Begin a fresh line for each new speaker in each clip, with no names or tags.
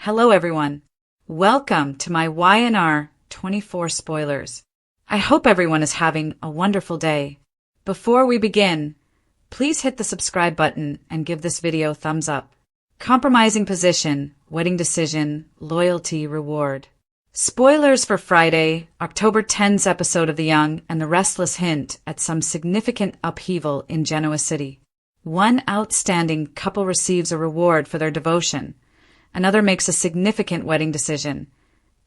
Hello everyone. Welcome to my YNR 24 spoilers. I hope everyone is having a wonderful day. Before we begin, please hit the subscribe button and give this video a thumbs up. Compromising position, wedding decision, loyalty, reward. Spoilers for Friday, October 10's episode of The Young and the Restless hint at some significant upheaval in Genoa City. One outstanding couple receives a reward for their devotion. Another makes a significant wedding decision.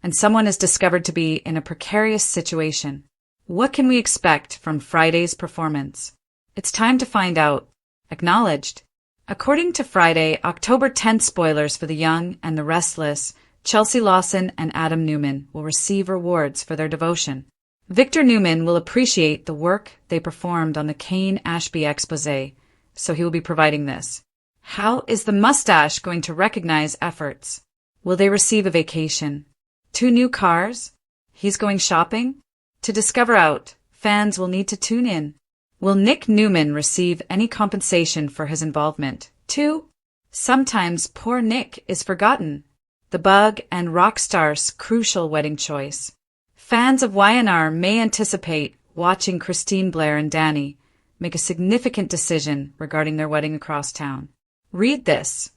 And someone is discovered to be in a precarious situation. What can we expect from Friday's performance? It's time to find out. Acknowledged. According to Friday, October 10th spoilers for The Young and the Restless, Chelsea Lawson and Adam Newman will receive rewards for their devotion. Victor Newman will appreciate the work they performed on the Kane Ashby exposé, so he will be providing this. How is the mustache going to recognize efforts? Will they receive a vacation? 2 new cars? He's going shopping? To discover out, fans will need to tune in. Will Nick Newman receive any compensation for his involvement? 2. Sometimes poor Nick is forgotten. The Bug and Rockstar's crucial wedding choice. Fans of YNR may anticipate watching Christine Blair and Danny make a significant decision regarding their wedding across town. Read this.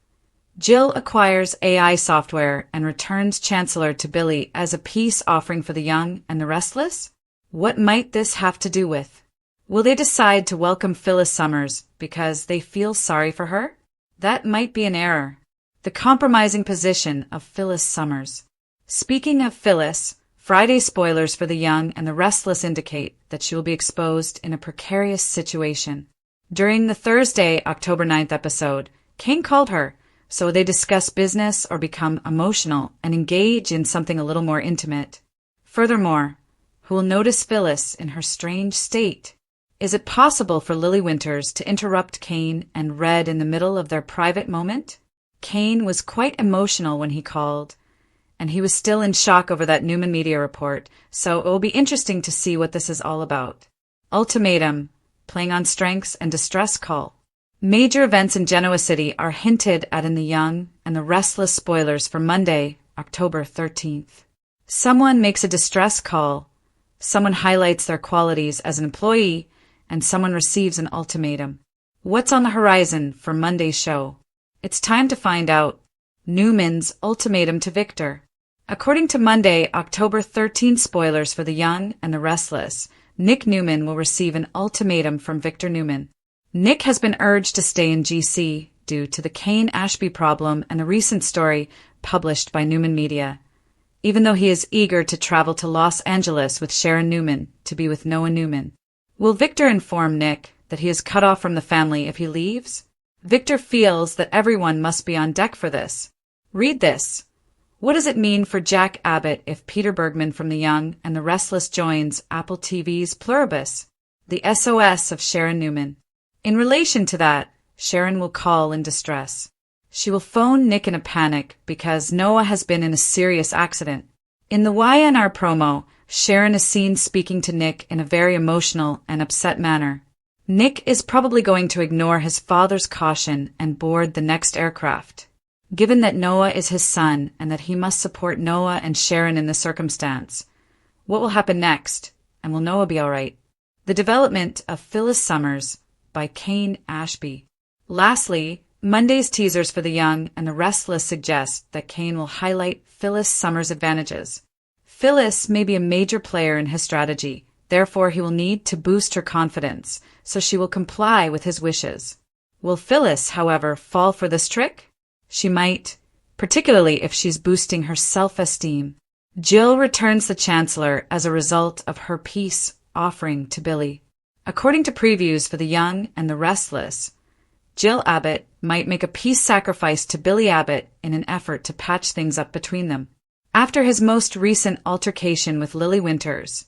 Jill acquires AI software and returns Chancellor to Billy as a peace offering for The Young and the Restless? What might this have to do with? Will they decide to welcome Phyllis Summers because they feel sorry for her? That might be an error. The compromising position of Phyllis Summers. Speaking of Phyllis, Friday spoilers for The Young and the Restless indicate that she will be exposed in a precarious situation. During the Thursday, October 9th episode, Kane called her, so they discuss business or become emotional and engage in something a little more intimate. Furthermore, who will notice Phyllis in her strange state? Is it possible for Lily Winters to interrupt Kane and Red in the middle of their private moment? Kane was quite emotional when he called, and he was still in shock over that Newman media report, so it will be interesting to see what this is all about. Ultimatum, playing on strengths and distress call. Major events in Genoa City are hinted at in The Young and the Restless spoilers for Monday, October 13th. Someone makes a distress call, someone highlights their qualities as an employee, and someone receives an ultimatum. What's on the horizon for Monday's show? It's time to find out. Newman's ultimatum to Victor. According to Monday, October 13th spoilers for The Young and the Restless, Nick Newman will receive an ultimatum from Victor Newman. Nick has been urged to stay in GC due to the Kane Ashby problem and the recent story published by Newman Media, even though he is eager to travel to Los Angeles with Sharon Newman to be with Noah Newman. Will Victor inform Nick that he is cut off from the family if he leaves? Victor feels that everyone must be on deck for this. Read this. What does it mean for Jack Abbott if Peter Bergman from The Young and the Restless joins Apple TV's Pluribus? The SOS of Sharon Newman. In relation to that, Sharon will call in distress. She will phone Nick in a panic because Noah has been in a serious accident. In the YNR promo, Sharon is seen speaking to Nick in a very emotional and upset manner. Nick is probably going to ignore his father's caution and board the next aircraft. Given that Noah is his son and that he must support Noah and Sharon in this circumstance, what will happen next? And will Noah be all right? The development of Phyllis Summers by Kane Ashby. Lastly, Monday's teasers for The Young and the Restless suggest that Kane will highlight Phyllis Summers' advantages. Phyllis may be a major player in his strategy, therefore he will need to boost her confidence, so she will comply with his wishes. Will Phyllis, however, fall for this trick? She might, particularly if she's boosting her self-esteem. Jill returns the Chancellor as a result of her peace offering to Billy. According to previews for The Young and the Restless, Jill Abbott might make a peace sacrifice to Billy Abbott in an effort to patch things up between them. After his most recent altercation with Lily Winters,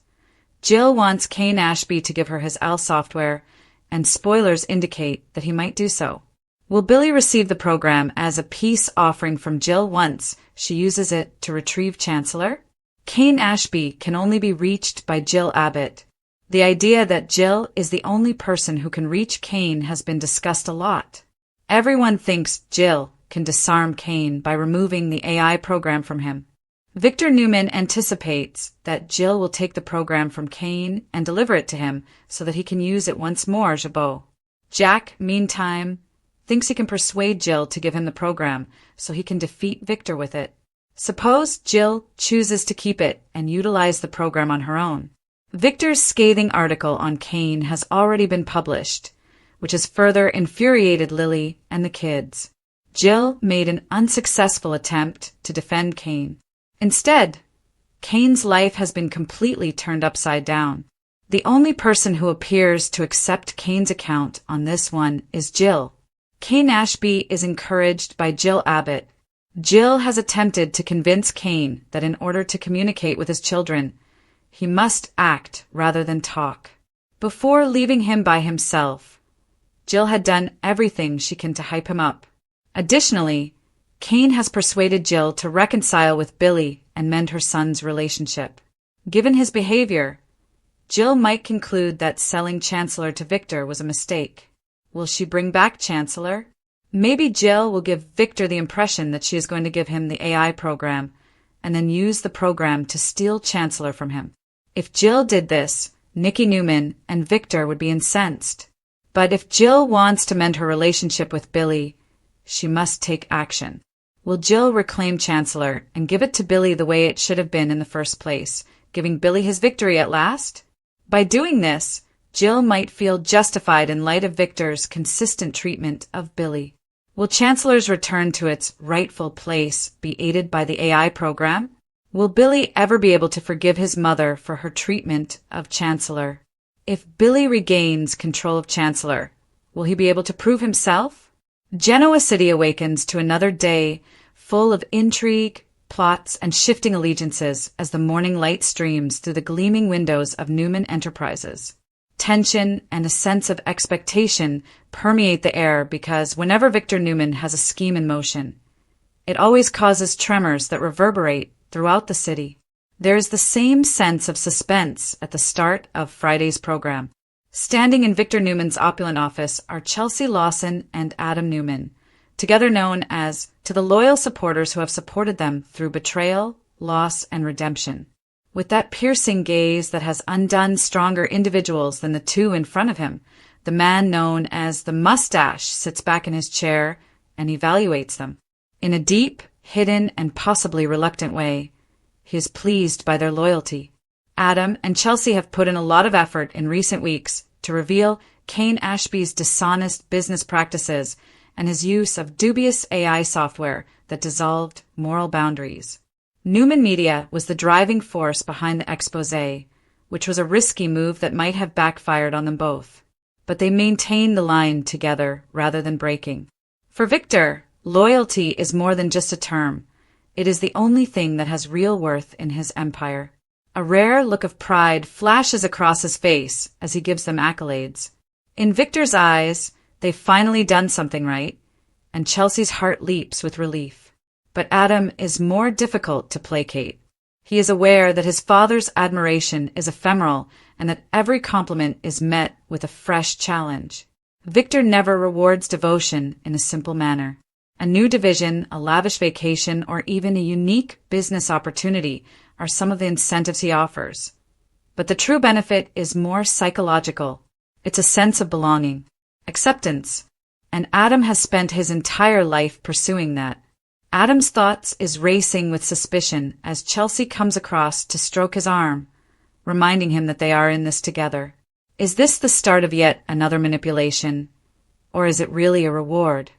Jill wants Kane Ashby to give her his AL software, and spoilers indicate that he might do so. Will Billy receive the program as a peace offering from Jill once she uses it to retrieve Chancellor? Kane Ashby can only be reached by Jill Abbott. The idea that Jill is the only person who can reach Kane has been discussed a lot. Everyone thinks Jill can disarm Kane by removing the AI program from him. Victor Newman anticipates that Jill will take the program from Kane and deliver it to him so that he can use it once more. Jack, meantime, thinks he can persuade Jill to give him the program so he can defeat Victor with it. Suppose Jill chooses to keep it and utilize the program on her own. Victor's scathing article on Kane has already been published, which has further infuriated Lily and the kids. Jill made an unsuccessful attempt to defend Kane. Instead, Kane's life has been completely turned upside down. The only person who appears to accept Kane's account on this one is Jill. Kane Ashby is encouraged by Jill Abbott. Jill has attempted to convince Kane that in order to communicate with his children, he must act rather than talk. Before leaving him by himself, Jill had done everything she can to hype him up. Additionally, Kane has persuaded Jill to reconcile with Billy and mend her son's relationship. Given his behavior, Jill might conclude that selling Chancellor to Victor was a mistake. Will she bring back Chancellor? Maybe Jill will give Victor the impression that she is going to give him the AI program and then use the program to steal Chancellor from him. If Jill did this, Nikki Newman and Victor would be incensed. But if Jill wants to mend her relationship with Billy, she must take action. Will Jill reclaim Chancellor and give it to Billy the way it should have been in the first place, giving Billy his victory at last? By doing this, Jill might feel justified in light of Victor's consistent treatment of Billy. Will Chancellor's return to its rightful place be aided by the AI program? Will Billy ever be able to forgive his mother for her treatment of Chancellor? If Billy regains control of Chancellor, will he be able to prove himself? Genoa City awakens to another day full of intrigue, plots, and shifting allegiances as the morning light streams through the gleaming windows of Newman Enterprises. Tension and a sense of expectation permeate the air because whenever Victor Newman has a scheme in motion, it always causes tremors that reverberate throughout the city. There is the same sense of suspense at the start of Friday's program. Standing in Victor Newman's opulent office are Chelsea Lawson and Adam Newman, together known as To the Loyal Supporters Who Have Supported Them Through Betrayal, Loss, and Redemption. With that piercing gaze that has undone stronger individuals than the two in front of him, the man known as the Mustache sits back in his chair and evaluates them. In a deep, hidden, and possibly reluctant way, he is pleased by their loyalty. Adam and Chelsea have put in a lot of effort in recent weeks to reveal Kane Ashby's dishonest business practices and his use of dubious AI software that dissolved moral boundaries. Newman Media was the driving force behind the exposé, which was a risky move that might have backfired on them both. But they maintained the line together rather than breaking. For Victor, loyalty is more than just a term. It is the only thing that has real worth in his empire. A rare look of pride flashes across his face as he gives them accolades. In Victor's eyes, they've finally done something right, and Chelsea's heart leaps with relief. But Adam is more difficult to placate. He is aware that his father's admiration is ephemeral and that every compliment is met with a fresh challenge. Victor never rewards devotion in a simple manner. A new division, a lavish vacation, or even a unique business opportunity are some of the incentives he offers. But the true benefit is more psychological. It's a sense of belonging, acceptance, and Adam has spent his entire life pursuing that. Adam's thoughts is racing with suspicion as Chelsea comes across to stroke his arm, reminding him that they are in this together. Is this the start of yet another manipulation, or is it really a reward?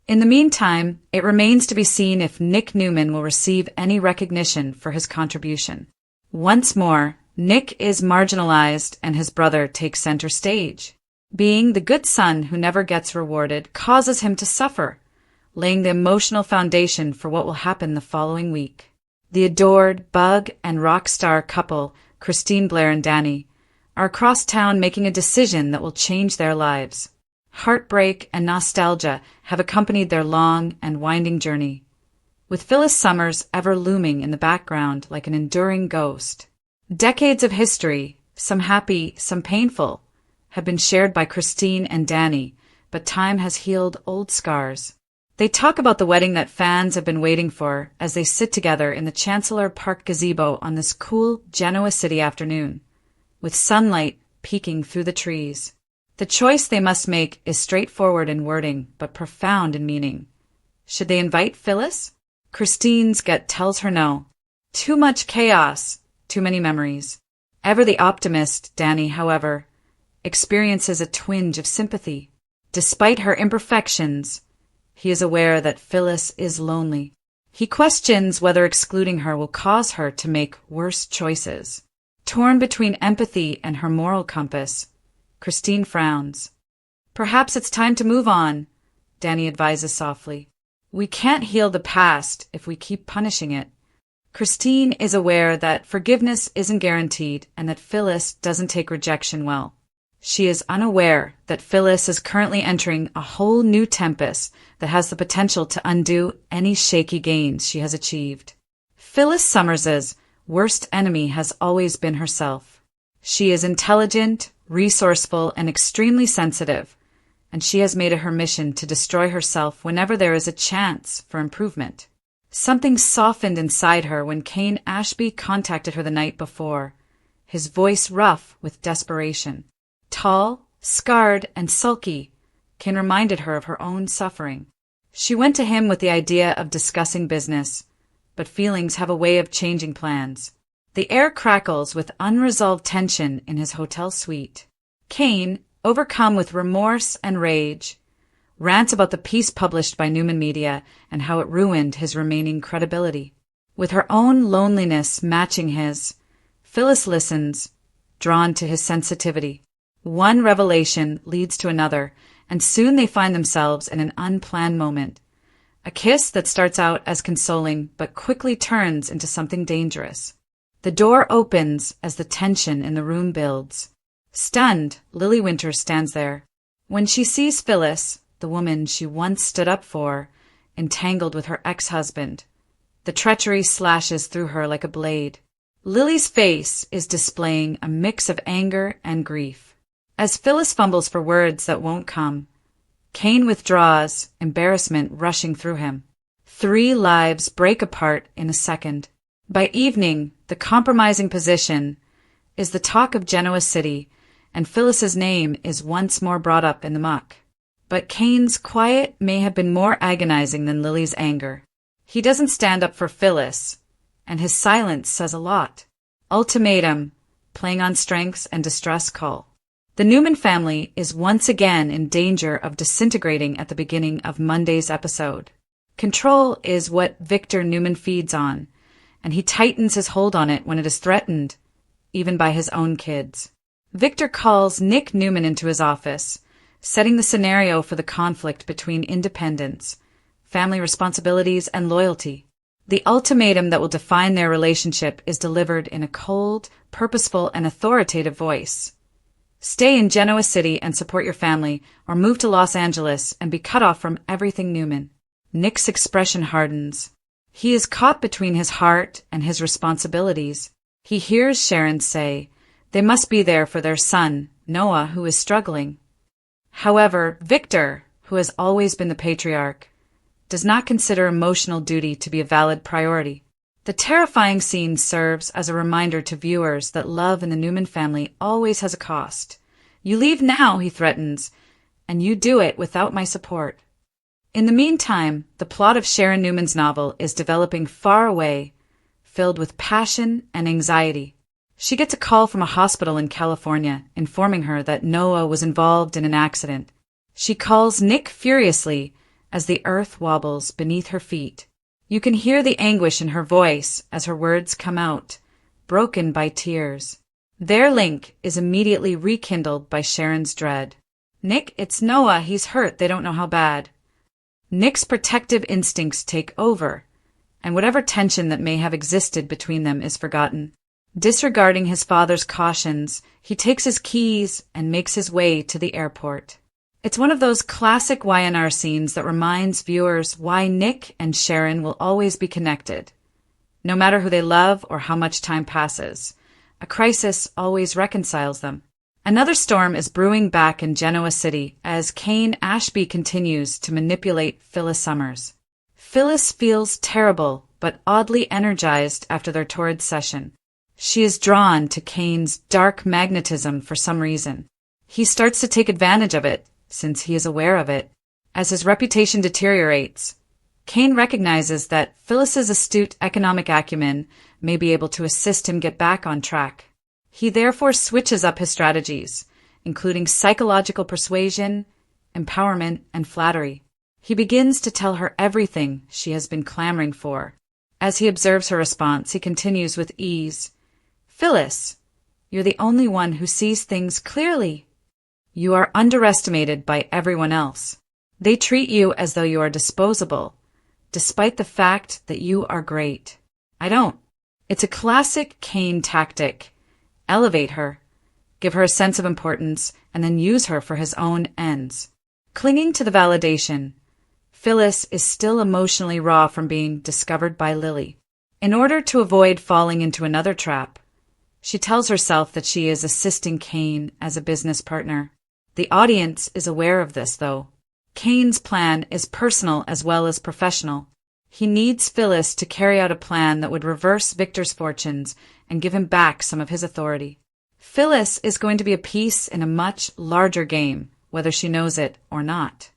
In the meantime, it remains to be seen if Nick Newman will receive any recognition for his contribution. Once more, Nick is marginalized and his brother takes center stage. Being the good son who never gets rewarded causes him to suffer, laying the emotional foundation for what will happen the following week. The adored bug and rock star couple, Christine Blair and Danny, are across town making a decision that will change their lives. Heartbreak and nostalgia have accompanied their long and winding journey, with Phyllis Summers ever looming in the background like an enduring ghost. Decades of history, some happy, some painful, have been shared by Christine and Danny, but time has healed old scars. They talk about the wedding that fans have been waiting for as they sit together in the Chancellor Park gazebo on this cool Genoa City afternoon, with sunlight peeking through the trees. The choice they must make is straightforward in wording, but profound in meaning. Should they invite Phyllis? Christine's gut tells her no. Too much chaos, too many memories. Ever the optimist, Danny, however, experiences a twinge of sympathy. Despite her imperfections, he is aware that Phyllis is lonely. He questions whether excluding her will cause her to make worse choices. Torn between empathy and her moral compass, Christine frowns. Perhaps it's time to move on, Danny advises softly. We can't heal the past if we keep punishing it. Christine is aware that forgiveness isn't guaranteed and that Phyllis doesn't take rejection well. She is unaware that Phyllis is currently entering a whole new tempest that has the potential to undo any shaky gains she has achieved. Phyllis Summers's worst enemy has always been herself. She is intelligent, resourceful, and extremely sensitive, and she has made it her mission to destroy herself whenever there is a chance for improvement. Something softened inside her when Kane Ashby contacted her the night before, his voice rough with desperation. Tall, scarred, and sulky, Kane reminded her of her own suffering. She went to him with the idea of discussing business, but feelings have a way of changing plans. The air crackles with unresolved tension in his hotel suite. Kane, overcome with remorse and rage, rants about the piece published by Newman Media and how it ruined his remaining credibility. With her own loneliness matching his, Phyllis listens, drawn to his sensitivity. One revelation leads to another, and soon they find themselves in an unplanned moment. A kiss that starts out as consoling but quickly turns into something dangerous. The door opens as the tension in the room builds. Stunned, Lily Winters stands there. When she sees Phyllis, the woman she once stood up for, entangled with her ex-husband, the treachery slashes through her like a blade. Lily's face is displaying a mix of anger and grief. As Phyllis fumbles for words that won't come, Kane withdraws, embarrassment rushing through him. 3 lives break apart in a second. By evening, the compromising position is the talk of Genoa City, and Phyllis's name is once more brought up in the muck. But Kane's quiet may have been more agonizing than Lily's anger. He doesn't stand up for Phyllis, and his silence says a lot. Ultimatum, playing on strengths and distress call. The Newman family is once again in danger of disintegrating at the beginning of Monday's episode. Control is what Victor Newman feeds on, and he tightens his hold on it when it is threatened, even by his own kids. Victor calls Nick Newman into his office, setting the scenario for the conflict between independence, family responsibilities, and loyalty. The ultimatum that will define their relationship is delivered in a cold, purposeful, and authoritative voice. Stay in Genoa City and support your family, or move to Los Angeles and be cut off from everything Newman. Nick's expression hardens. He is caught between his heart and his responsibilities. He hears Sharon say they must be there for their son, Noah, who is struggling. However, Victor, who has always been the patriarch, does not consider emotional duty to be a valid priority. The terrifying scene serves as a reminder to viewers that love in the Newman family always has a cost. You leave now, he threatens, and you do it without my support. In the meantime, the plot of Sharon Newman's novel is developing far away, filled with passion and anxiety. She gets a call from a hospital in California informing her that Noah was involved in an accident. She calls Nick furiously as the earth wobbles beneath her feet. You can hear the anguish in her voice as her words come out, broken by tears. Their link is immediately rekindled by Sharon's dread. Nick, it's Noah, he's hurt, they don't know how bad. Nick's protective instincts take over, and whatever tension that may have existed between them is forgotten. Disregarding his father's cautions, he takes his keys and makes his way to the airport. It's one of those classic Y&R scenes that reminds viewers why Nick and Sharon will always be connected. No matter who they love or how much time passes, a crisis always reconciles them. Another storm is brewing back in Genoa City as Kane Ashby continues to manipulate Phyllis Summers. Phyllis feels terrible but oddly energized after their torrid session. She is drawn to Kane's dark magnetism for some reason. He starts to take advantage of it, since he is aware of it. As his reputation deteriorates, Kane recognizes that Phyllis's astute economic acumen may be able to assist him get back on track. He therefore switches up his strategies, including psychological persuasion, empowerment, and flattery. He begins to tell her everything she has been clamoring for. As he observes her response, he continues with ease. Phyllis, you're the only one who sees things clearly. You are underestimated by everyone else. They treat you as though you are disposable, despite the fact that you are great. I don't. It's a classic Kane tactic. Elevate her, give her a sense of importance, and then use her for his own ends. Clinging to the validation, Phyllis is still emotionally raw from being discovered by Lily. In order to avoid falling into another trap, she tells herself that she is assisting Kane as a business partner. The audience is aware of this, though. Kane's plan is personal as well as professional. He needs Phyllis to carry out a plan that would reverse Victor's fortunes and give him back some of his authority. Phyllis is going to be a piece in a much larger game, whether she knows it or not.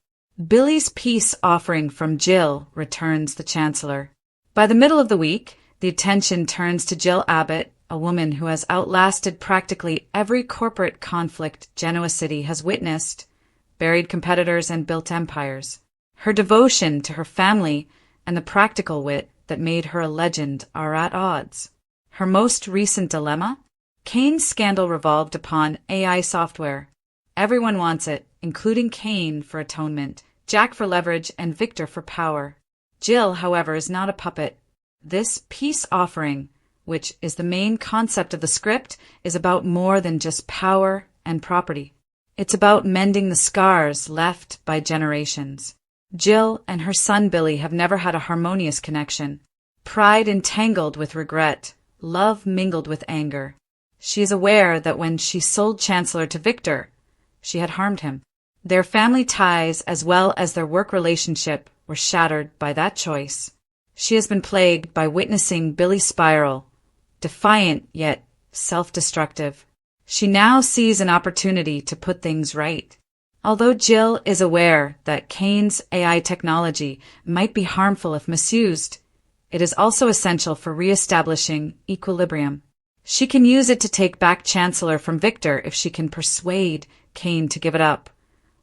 Billy's peace offering from Jill returns the Chancellor. By the middle of the week, the attention turns to Jill Abbott, a woman who has outlasted practically every corporate conflict Genoa City has witnessed, buried competitors, and built empires. Her devotion to her family and the practical wit that made her a legend are at odds. Her most recent dilemma? Kane's scandal revolved upon AI software. Everyone wants it, including Kane for atonement, Jack for leverage, and Victor for power. Jill, however, is not a puppet. This peace offering, which is the main concept of the script, is about more than just power and property. It's about mending the scars left by generations. Jill and her son Billy have never had a harmonious connection. Pride entangled with regret, love mingled with anger. She is aware that when she sold Chancellor to Victor, she had harmed him. Their family ties as well as their work relationship were shattered by that choice. She has been plagued by witnessing Billy's spiral, defiant yet self-destructive. She now sees an opportunity to put things right. Although Jill is aware that Kane's AI technology might be harmful if misused, it is also essential for re-establishing equilibrium. She can use it to take back Chancellor from Victor if she can persuade Kane to give it up,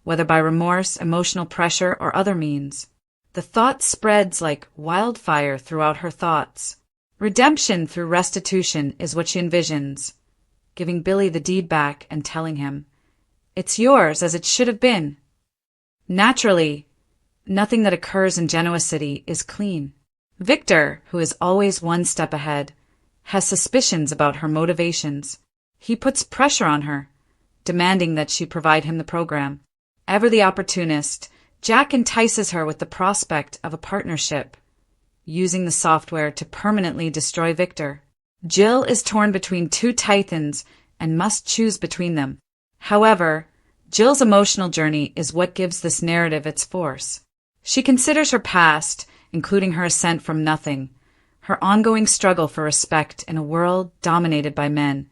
whether by remorse, emotional pressure, or other means. The thought spreads like wildfire throughout her thoughts. Redemption through restitution is what she envisions, giving Billy the deed back and telling him, "It's yours as it should have been." Naturally, nothing that occurs in Genoa City is clean. Victor, who is always one step ahead, has suspicions about her motivations. He puts pressure on her, demanding that she provide him the program. Ever the opportunist, Jack entices her with the prospect of a partnership, using the software to permanently destroy Victor. Jill is torn between two titans and must choose between them. However, Jill's emotional journey is what gives this narrative its force. She considers her past, including her ascent from nothing, her ongoing struggle for respect in a world dominated by men,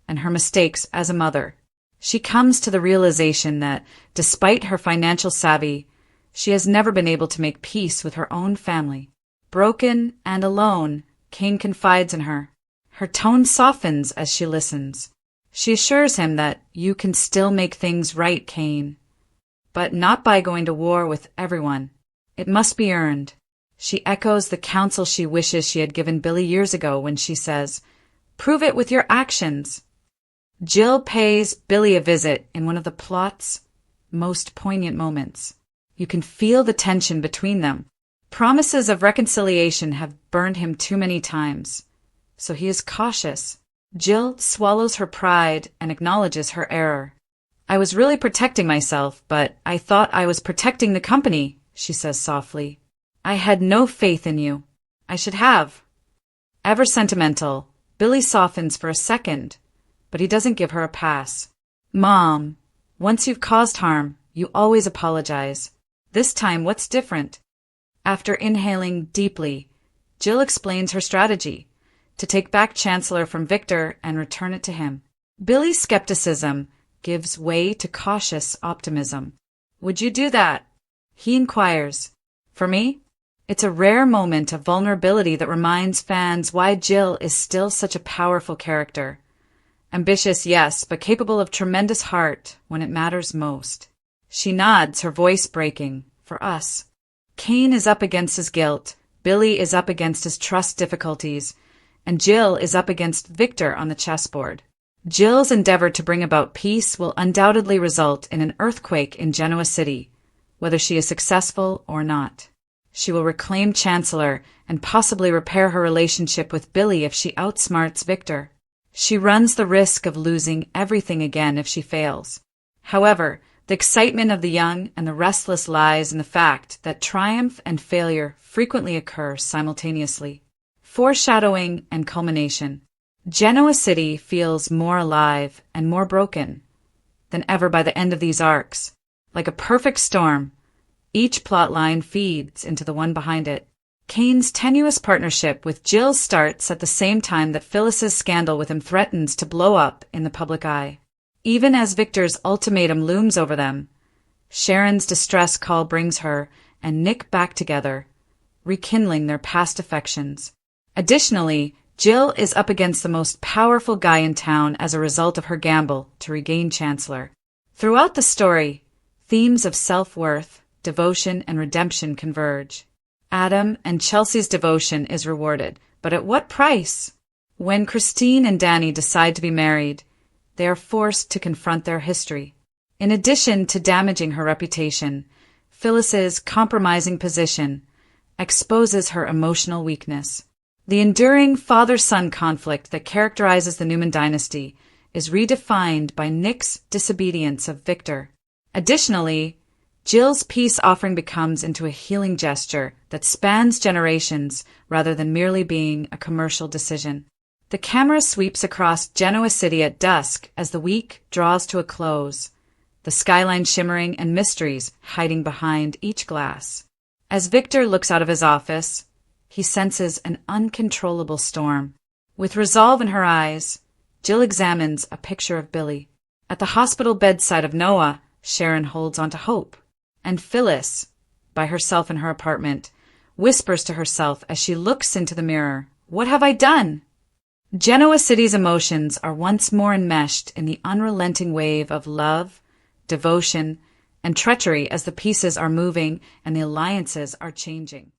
and her mistakes as a mother. She comes to the realization that, despite her financial savvy, she has never been able to make peace with her own family. Broken and alone, Kane confides in her. Her tone softens as she listens. She assures him that you can still make things right, Kane, but not by going to war with everyone. It must be earned. She echoes the counsel she wishes she had given Billy years ago when she says, "Prove it with your actions." Jill pays Billy a visit in one of the plot's most poignant moments. You can feel the tension between them. Promises of reconciliation have burned him too many times, so he is cautious. Jill swallows her pride and acknowledges her error. "I was really protecting myself, but I thought I was protecting the company," she says softly. "I had no faith in you. I should have." Ever sentimental, Billy softens for a second, but he doesn't give her a pass. Mom, once you've caused harm, you always apologize. This time, what's different? After inhaling deeply, Jill explains her strategy to take back Chancellor from Victor and return it to him. Billy's skepticism gives way to cautious optimism. Would you do that? He inquires. For me? It's a rare moment of vulnerability that reminds fans why Jill is still such a powerful character. Ambitious, yes, but capable of tremendous heart when it matters most. She nods, her voice breaking. For us. Kane is up against his guilt, Billy is up against his trust difficulties, and Jill is up against Victor on the chessboard. Jill's endeavor to bring about peace will undoubtedly result in an earthquake in Genoa City, whether she is successful or not. She will reclaim Chancellor and possibly repair her relationship with Billy if she outsmarts Victor. She runs the risk of losing everything again if she fails. However, the excitement of the young and the restless lies in the fact that triumph and failure frequently occur simultaneously. Foreshadowing and culmination. Genoa City feels more alive and more broken than ever by the end of these arcs. Like a perfect storm, each plotline feeds into the one behind it. Kane's tenuous partnership with Jill starts at the same time that Phyllis's scandal with him threatens to blow up in the public eye. Even as Victor's ultimatum looms over them, Sharon's distress call brings her and Nick back together, rekindling their past affections. Additionally, Jill is up against the most powerful guy in town as a result of her gamble to regain Chancellor. Throughout the story, themes of self-worth, devotion, and redemption converge. Adam and Chelsea's devotion is rewarded, but at what price? When Christine and Danny decide to be married, they are forced to confront their history. In addition to damaging her reputation, Phyllis's compromising position exposes her emotional weakness. The enduring father-son conflict that characterizes the Newman dynasty is redefined by Nick's disobedience of Victor. Additionally, Jill's peace offering becomes into a healing gesture that spans generations rather than merely being a commercial decision. The camera sweeps across Genoa City at dusk as the week draws to a close, the skyline shimmering and mysteries hiding behind each glass. As Victor looks out of his office, he senses an uncontrollable storm. With resolve in her eyes, Jill examines a picture of Billy. At the hospital bedside of Noah, Sharon holds on to hope. And Phyllis, by herself in her apartment, whispers to herself as she looks into the mirror, "What have I done?" Genoa City's emotions are once more enmeshed in the unrelenting wave of love, devotion, and treachery as the pieces are moving and the alliances are changing.